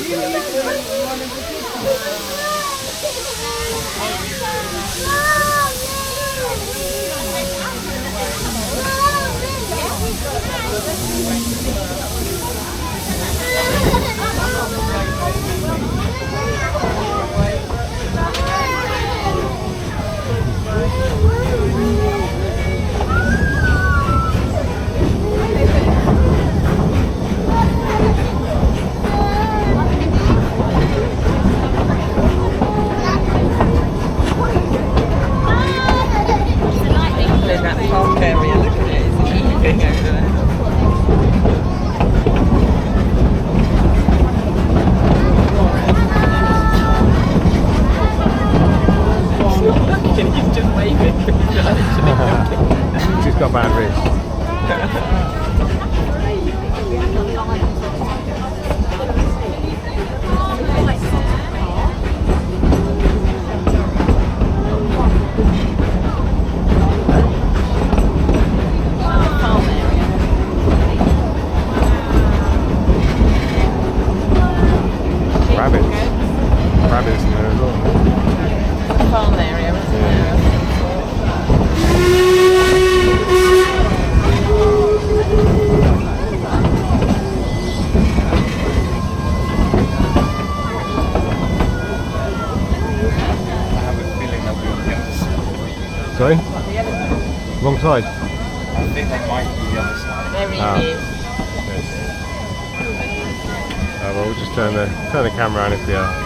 She's got bad wrists. Rabbits in there as well. Farm area, isn't it? Sorry? Wrong side? I think they might be the other side. There he is. Well, we'll just turn the camera around if we are.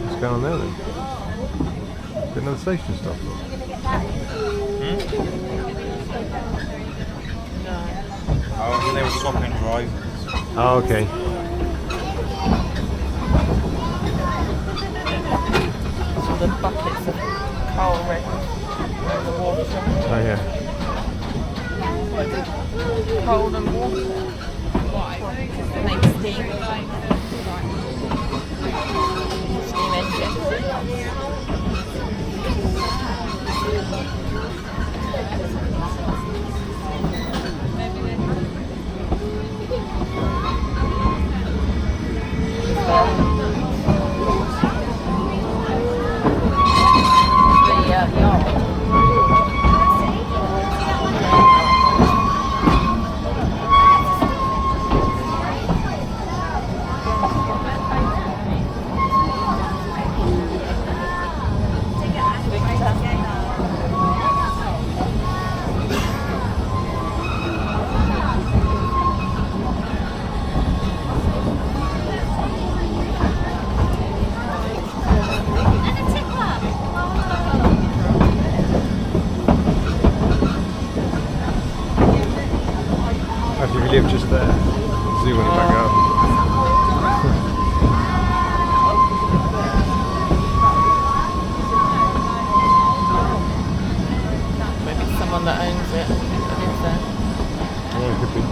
What's going on there then? Got another station stop? Oh, they were swapping drivers. Oh, okay. So the buckets of coal ready in the water. Oh yeah. Coal and water. Makes steam. Steam engine. Actually, we live just there. See when you back up. Maybe someone that owns it lives there. Yeah, it could be.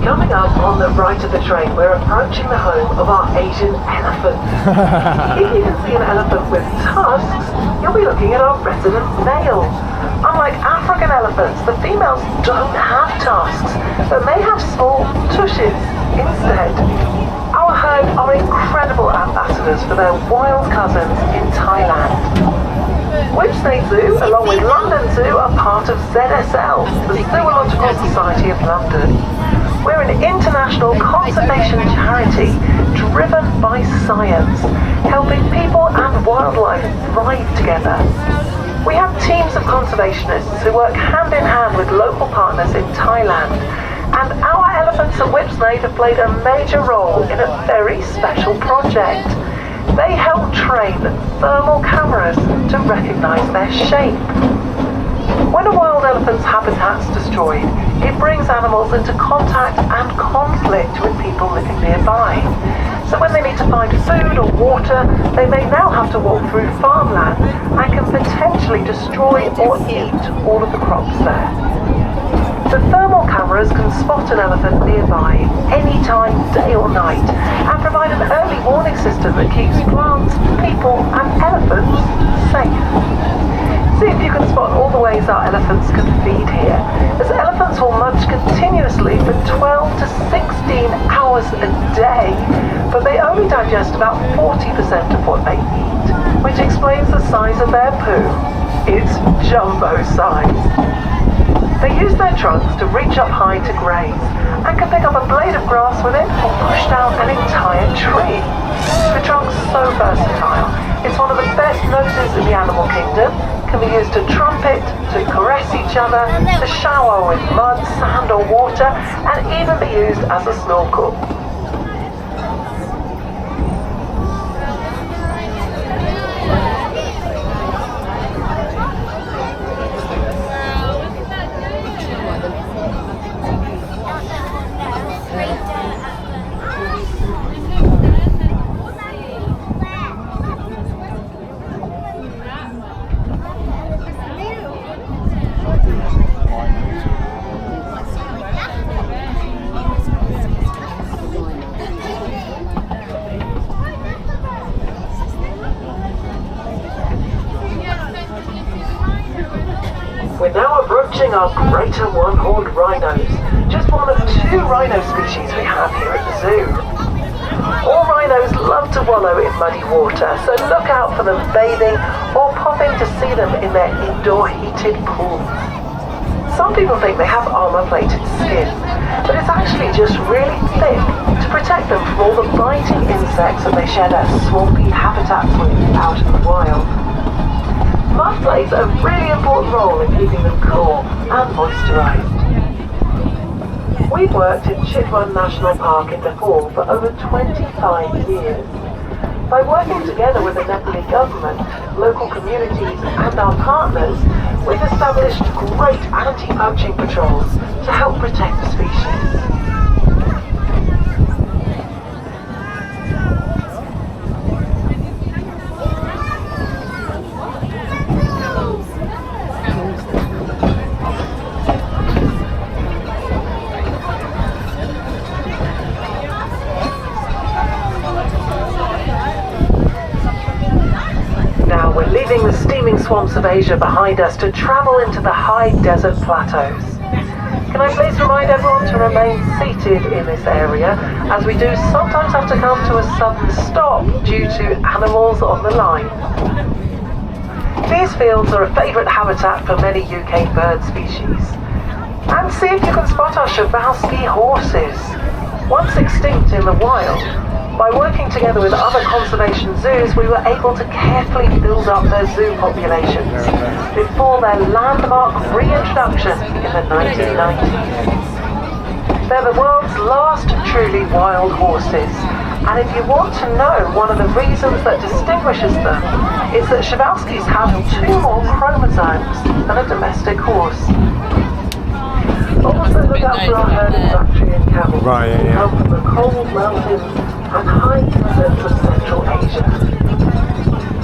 Coming up on the right of the train, we're approaching the home of our Asian elephant. If you can see an elephant with tusks, you'll be looking at our resident male. Unlike African elephants, the females don't have tusks, but may have small tushes instead. Our herd are incredible ambassadors ambassadors for their wild cousins in Thailand. Whipsnade Zoo, along with London Zoo, are part of ZSL, the Zoological Society of London. We're an international conservation charity driven by science, helping people and wildlife thrive together. We have teams of conservationists who work hand in hand with local partners in Thailand, and our elephants at Whipsnade have played a major role in a very special project. They help train thermal cameras to recognise their shape. When a wild elephant's habitat's destroyed, it brings animals into contact and conflict with people living nearby. So when they need to find food or water, they may now have to walk through farmland and can potentially destroy or eat all of the crops there. The thermal cameras can spot an elephant nearby anytime, day or night, and provide an early warning system that keeps plants, people and elephants safe. See if you can spot all the ways our elephants can feed here, as elephants will munch continuously for 12 to 16 hours a day, but they only digest about 40% of what they eat, which explains the size of their poo. It's jumbo size. They use their trunks to reach up high to graze, and can pick up a blade of grass with it or push down an entire tree. The trunk's so versatile. It's one of the best noses in the animal kingdom, can be used to trumpet, to caress each other, to shower with mud, sand or water, and even be used as a snorkel. We're now approaching our greater one-horned rhinos, just one of 2 rhino species we have here at the zoo. All rhinos love to wallow in muddy water, so look out for them bathing or pop in to see them in their indoor heated pools. Some people think they have armor-plated skin, but it's actually just really thick to protect them from all the biting insects that they share their swampy habitats with out in the wild. Mud plays a really important role in keeping them cool and moisturised. We've worked in Chitwan National Park in Nepal for over 25 years. By working together with the Nepali government, local communities and our partners, we've established great anti-poaching patrols to help protect the species. Leaving the steaming swamps of Asia behind us to travel into the high desert plateaus. Can I please remind everyone to remain seated in this area, as we do sometimes have to come to a sudden stop due to animals on the line. These fields are a favourite habitat for many UK bird species. And see if you can spot our Przewalski horses. Once extinct in the wild, by working together with other conservation zoos, we were able to carefully build up their zoo populations before their landmark reintroduction in the 1990s. They're the world's last truly wild horses, and if you want to know one of the reasons that distinguishes them, is that Przewalskis have 2 more chromosomes than a domestic horse. Also look out for our herding Bactrian camels, who come from the cold mountains and high deserts of Central Asia.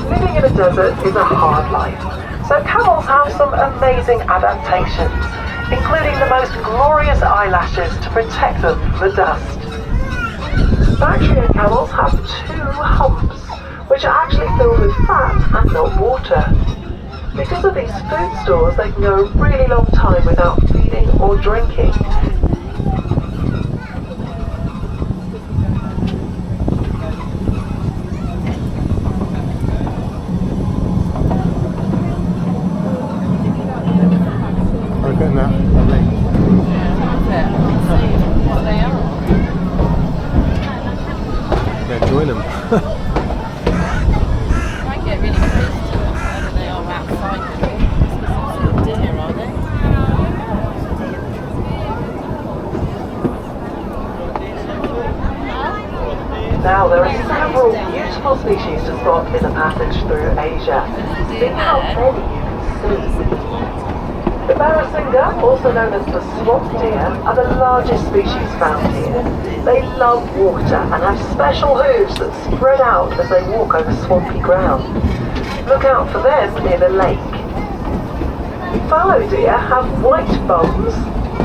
Living in a desert is a hard life, so camels have some amazing adaptations, including the most glorious eyelashes to protect them from the dust. Bactrian camels have 2 humps, which are actually filled with fat and not water. Because of these food stores, they can go a really long time without feeding or drinking. Might get really close to them, whether they are outside the door. Some deer, are they? Now, there are several beautiful species to spot in the passage through Asia. See how many you can see. The barrasinga, also known as the swamp deer, are the largest species found here. They love water and have special hooves that spread out as they walk over swampy ground. Look out for them near the lake. Fallow deer have white bones,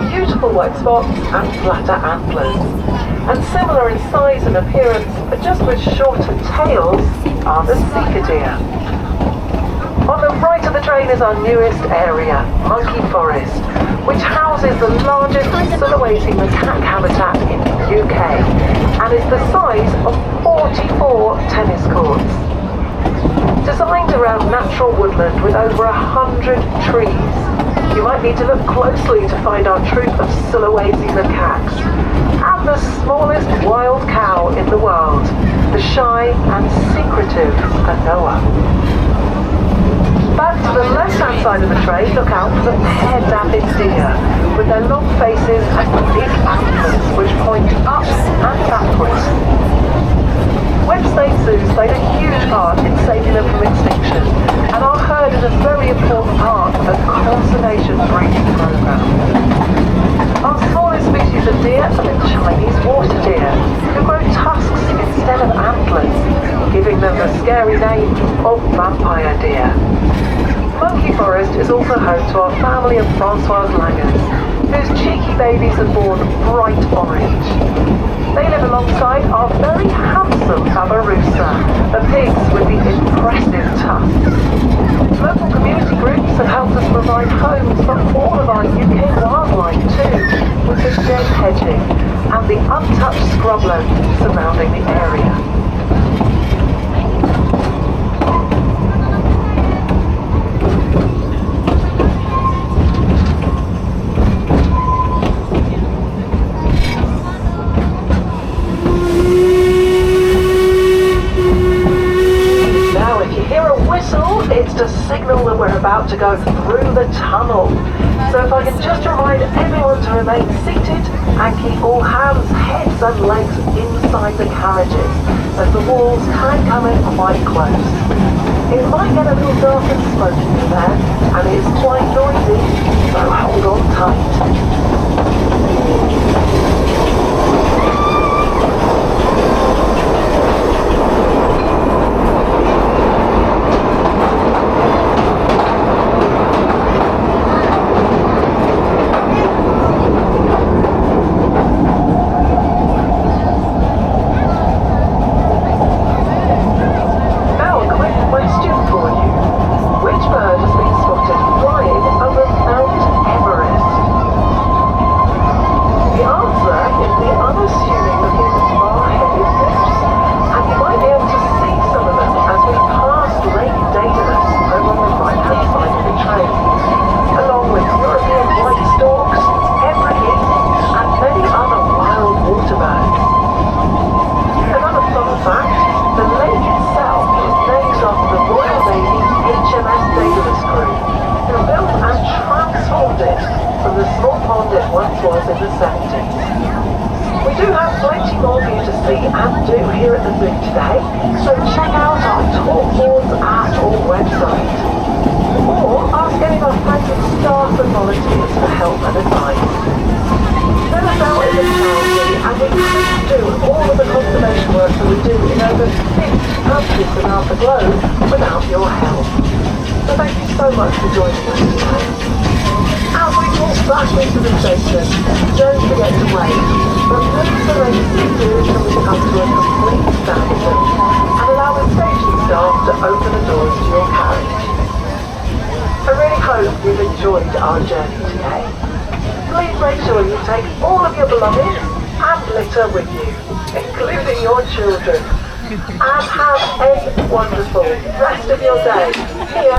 beautiful white spots and flatter antlers. And similar in size and appearance, but just with shorter tails, are the sika deer. On the right of the train is our newest area, Monkey Forest, which houses the largest silhouetting macaque habitat in the UK and is the size of 44 tennis courts. Designed around natural woodland with over 100 trees, you might need to look closely to find our troop of silhouetting macaques and the smallest wild cow in the world, the shy and secretive Anoa. Back to the left-hand side of the train, look out for the pear-dapping deer, with their long faces and unique antlers which point up and backwards. Whipsnade zoos played a huge part in saving them from extinction, and our herd is a very important part of the conservation breeding program. Our smallest species of deer are the Chinese water deer, who grow tusks instead of antlers, giving them the scary name of vampire deer. Monkey Forest is also home to our family of Francois langurs, whose cheeky babies are born bright orange. They live alongside our very handsome Babarusa, the pigs with the impressive tusks. Local community groups have helped us provide homes for all of our UK wildlife too, with the dead hedging and the untouched scrubland surrounding the area. It's to signal that we're about to go through the tunnel. So if I can just remind everyone to remain seated and keep all hands, heads and legs inside the carriages, as the walls can come in quite close. It might get a little dark and smoky in there, and it's quite noisy, so hold on tight. Our journey today. Please make sure you take all of your belongings and litter with you, including your children. And have a wonderful rest of your day here